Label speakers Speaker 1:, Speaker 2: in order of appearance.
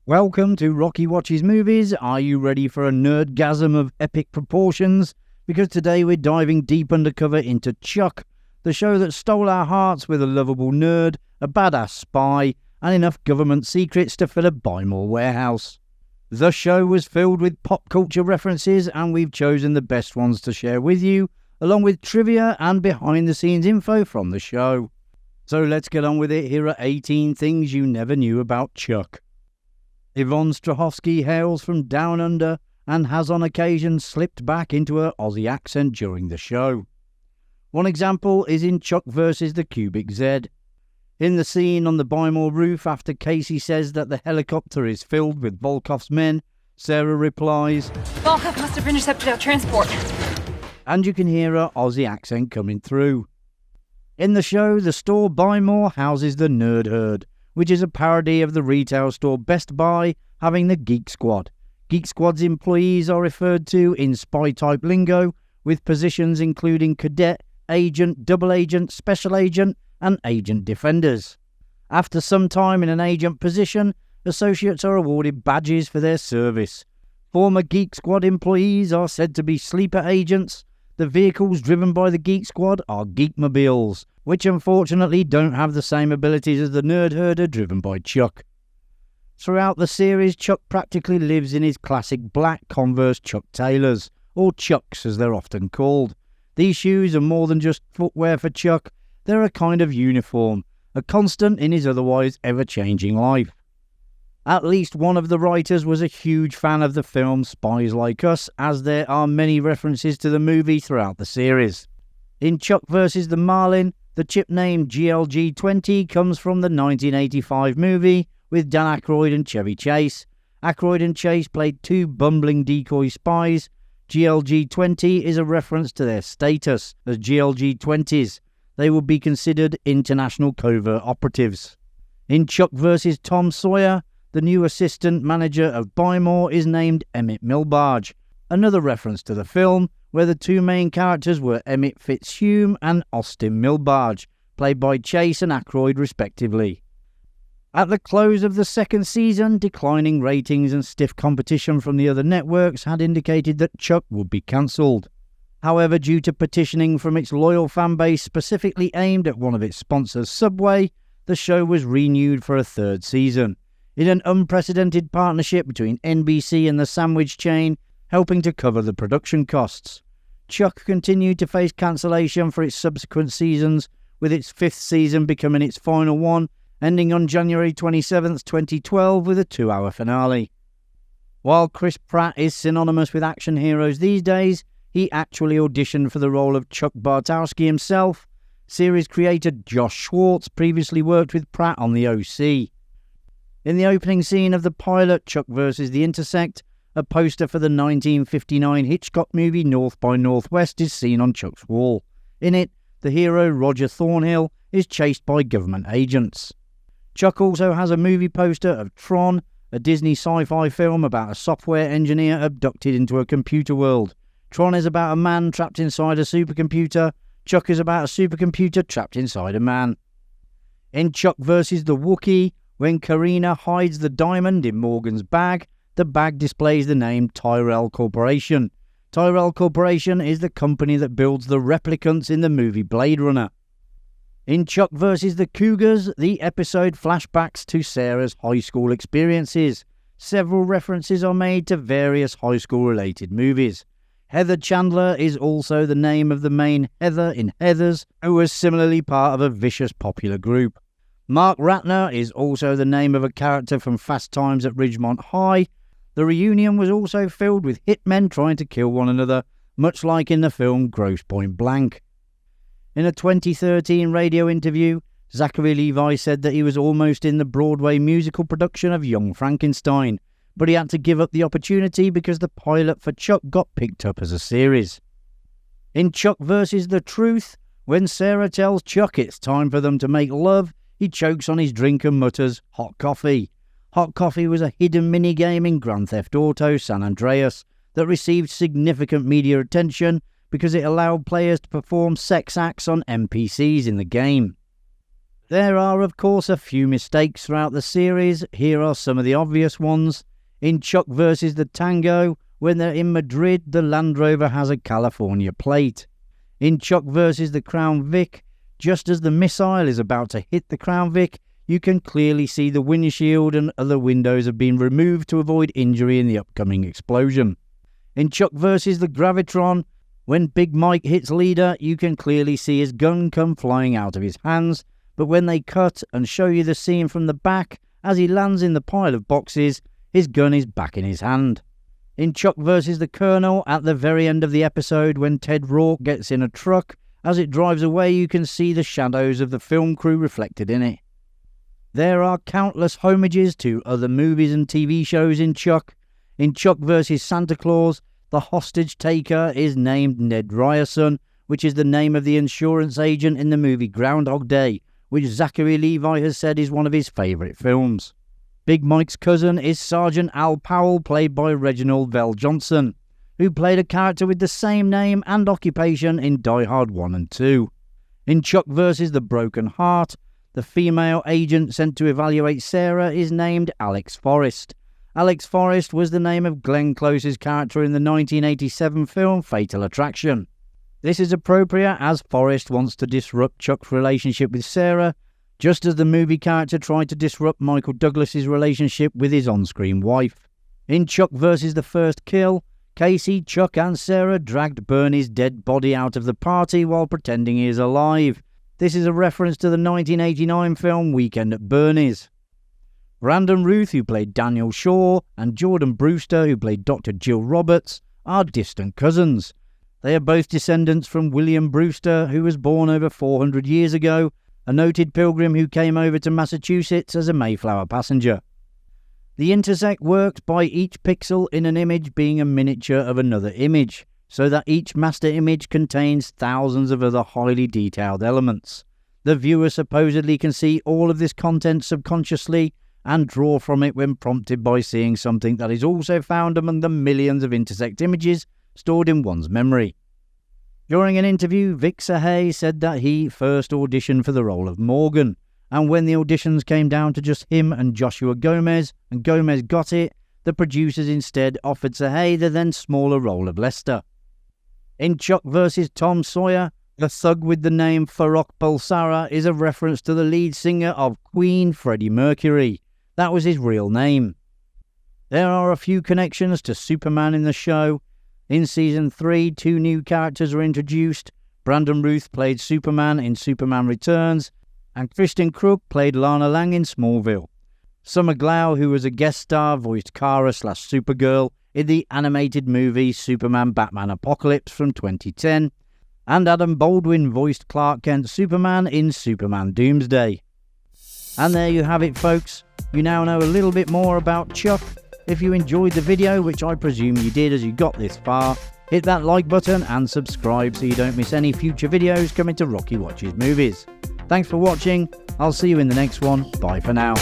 Speaker 1: Welcome to Rocky Watches Movies. Are you ready for a nerdgasm of epic proportions? Because today we're diving deep undercover into Chuck, the show that stole our hearts with a lovable nerd, a badass spy, and enough government secrets to fill a Buy More warehouse. The show was filled with pop culture references, and we've chosen the best ones to share with you, along with trivia and behind-the-scenes info from the show. So let's get on with it. Here are 18 things you never knew about Chuck. Yvonne Strahovski hails from Down Under and has on occasion slipped back into her Aussie accent during the show. One example is in Chuck vs. the Cubic Z. In the scene on the Buy More roof after Casey says that the helicopter is filled with Volkov's men, Sarah replies,
Speaker 2: "Volkov must have intercepted our transport."
Speaker 1: And you can hear her Aussie accent coming through. In the show, the store Buy More houses the Nerd Herd, which is a parody of the retail store Best Buy having the Geek Squad. Geek Squad's employees are referred to in spy-type lingo, with positions including cadet, agent, double agent, special agent, and agent defenders. After some time in an agent position, associates are awarded badges for their service. Former Geek Squad employees are said to be sleeper agents. The vehicles driven by the Geek Squad are Geekmobiles, which unfortunately don't have the same abilities as the Nerd Herder driven by Chuck. Throughout the series, Chuck practically lives in his classic black Converse Chuck Taylors, or Chucks as they're often called. These shoes are more than just footwear for Chuck, they're a kind of uniform, a constant in his otherwise ever-changing life. At least one of the writers was a huge fan of the film Spies Like Us, as there are many references to the movie throughout the series. In Chuck vs. the Marlin, the chip name GLG-20 comes from the 1985 movie with Dan Aykroyd and Chevy Chase. Aykroyd and Chase played two bumbling decoy spies. GLG-20 is a reference to their status as GLG-20s. They would be considered international covert operatives. In Chuck vs. Tom Sawyer, the new assistant manager of Buy More is named Emmett Milbarge, another reference to the film, where the two main characters were Emmett Fitzhume and Austin Milbarge, played by Chase and Aykroyd respectively. At the close of the second season, declining ratings and stiff competition from the other networks had indicated that Chuck would be cancelled. However, due to petitioning from its loyal fanbase specifically aimed at one of its sponsors, Subway, the show was renewed for a third season, in an unprecedented partnership between NBC and the sandwich chain, helping to cover the production costs. Chuck continued to face cancellation for its subsequent seasons, with its fifth season becoming its final one, ending on January 27, 2012 with a 2-hour finale. While Chris Pratt is synonymous with action heroes these days, he actually auditioned for the role of Chuck Bartowski himself. Series creator Josh Schwartz previously worked with Pratt on The OC. In the opening scene of the pilot Chuck vs. the Intersect, a poster for the 1959 Hitchcock movie North by Northwest is seen on Chuck's wall. In it, the hero Roger Thornhill is chased by government agents. Chuck also has a movie poster of Tron, a Disney sci-fi film about a software engineer abducted into a computer world. Tron is about a man trapped inside a supercomputer. Chuck is about a supercomputer trapped inside a man. In Chuck vs. the Wookiee, when Karina hides the diamond in Morgan's bag, the bag displays the name Tyrell Corporation. Tyrell Corporation is the company that builds the replicants in the movie Blade Runner. In Chuck vs. the Cougars, the episode flashbacks to Sarah's high school experiences. Several references are made to various high school-related movies. Heather Chandler is also the name of the main Heather in Heathers, who was similarly part of a vicious popular group. Mark Ratner is also the name of a character from Fast Times at Ridgemont High. The reunion was also filled with hitmen trying to kill one another, much like in the film Grosse Pointe Blank. In a 2013 radio interview, Zachary Levi said that he was almost in the Broadway musical production of Young Frankenstein, but he had to give up the opportunity because the pilot for Chuck got picked up as a series. In Chuck vs. the Truth, when Sarah tells Chuck it's time for them to make love, he chokes on his drink and mutters, "Hot coffee." Hot coffee was a hidden minigame in Grand Theft Auto San Andreas that received significant media attention because it allowed players to perform sex acts on NPCs in the game. There are, of course, a few mistakes throughout the series. Here are some of the obvious ones. In Chuck vs. the Tango, when they're in Madrid, the Land Rover has a California plate. In Chuck vs. the Crown Vic, just as the missile is about to hit the Crown Vic, you can clearly see the windshield and other windows have been removed to avoid injury in the upcoming explosion. In Chuck vs. the Gravitron, when Big Mike hits Leader, you can clearly see his gun come flying out of his hands, but when they cut and show you the scene from the back, as he lands in the pile of boxes, his gun is back in his hand. In Chuck vs. the Colonel, at the very end of the episode, when Ted Rourke gets in a truck, as it drives away you can see the shadows of the film crew reflected in it. There are countless homages to other movies and TV shows in Chuck. In Chuck vs. Santa Claus, the hostage taker is named Ned Ryerson, which is the name of the insurance agent in the movie Groundhog Day, which Zachary Levi has said is one of his favourite films. Big Mike's cousin is Sergeant Al Powell, played by Reginald VelJohnson, who played a character with the same name and occupation in Die Hard 1 and 2. In Chuck vs. the Broken Heart, the female agent sent to evaluate Sarah is named Alex Forrest. Alex Forrest was the name of Glenn Close's character in the 1987 film Fatal Attraction. This is appropriate as Forrest wants to disrupt Chuck's relationship with Sarah, just as the movie character tried to disrupt Michael Douglas's relationship with his on-screen wife. In Chuck vs. the First Kill, Casey, Chuck and Sarah dragged Bernie's dead body out of the party while pretending he is alive. This is a reference to the 1989 film Weekend at Bernie's. Brandon Routh, who played Daniel Shaw, and Jordan Brewster, who played Dr. Jill Roberts, are distant cousins. They are both descendants from William Brewster, who was born over 400 years ago, a noted pilgrim who came over to Massachusetts as a Mayflower passenger. The intersect works by each pixel in an image being a miniature of another image, so that each master image contains thousands of other highly detailed elements. The viewer supposedly can see all of this content subconsciously and draw from it when prompted by seeing something that is also found among the millions of intersect images stored in one's memory. During an interview, Vic Sahay said that he first auditioned for the role of Morgan, and when the auditions came down to just him and Joshua Gomez, and Gomez got it, the producers instead offered Sahay the then smaller role of Lester. In Chuck vs. Tom Sawyer, the thug with the name Farrokh Bulsara is a reference to the lead singer of Queen, Freddie Mercury. That was his real name. There are a few connections to Superman in the show. In Season 3, 2 new characters were introduced. Brandon Routh played Superman in Superman Returns, and Kristen Krug played Lana Lang in Smallville. Summer Glau, who was a guest star, voiced Kara/Supergirl in the animated movie Superman Batman Apocalypse from 2010, and Adam Baldwin voiced Clark Kent Superman in Superman Doomsday. And there you have it, folks. You now know a little bit more about Chuck. If you enjoyed the video, which I presume you did as you got this far, hit that like button and subscribe so you don't miss any future videos coming to Rocky Watches Movies. Thanks for watching. I'll see you in the next one. Bye for now.